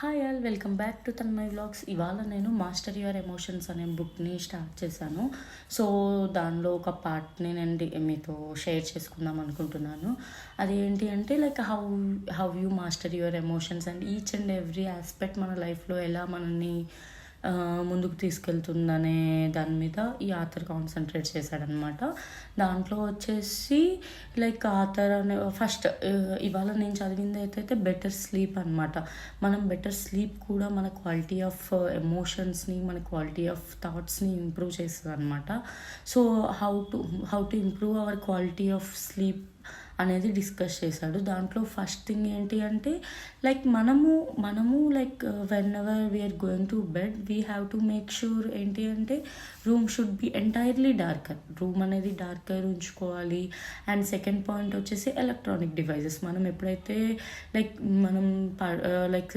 Hi all welcome back to Tanmay vlogs. ఇవాళ నేను master your emotions అనే బుక్ని స్టార్ట్ చేశాను. సో దానిలో ఒక పార్ట్ని నేను మీతో షేర్ చేసుకుందాం అనుకుంటున్నాను. అది ఏంటి అంటే like how you master your emotions and each and every aspect మన లైఫ్లో ఎలా మనల్ని ముందుకు తీసుకెళ్తుందనే దాని మీద ఈ ఆథర్ కాన్సన్ట్రేట్ చేశాడనమాట. దాంట్లో వచ్చేసి లైక్ ఆథర్ అనే ఫస్ట్ ఇవాళ నేను చదివింది అయితే బెటర్ స్లీప్ అనమాట. మనం బెటర్ స్లీప్ కూడా మన క్వాలిటీ ఆఫ్ ఎమోషన్స్ని, మన క్వాలిటీ ఆఫ్ థాట్స్ని ఇంప్రూవ్ చేస్తుంది అనమాట. So how to improve our quality of sleep అనేది డిస్కస్ చేశాడు. దాంట్లో ఫస్ట్ థింగ్ ఏంటి అంటే లైక్ మనము like whenever we are going to bed we have to make sure ఏంటి అంటే room should be entirely darker. Room అనేది డార్కర్ ఉంచుకోవాలి. అండ్ సెకండ్ పాయింట్ వచ్చేసి ఎలక్ట్రానిక్ డివైజెస్ మనం ఎప్పుడైతే లైక్ మనం లైక్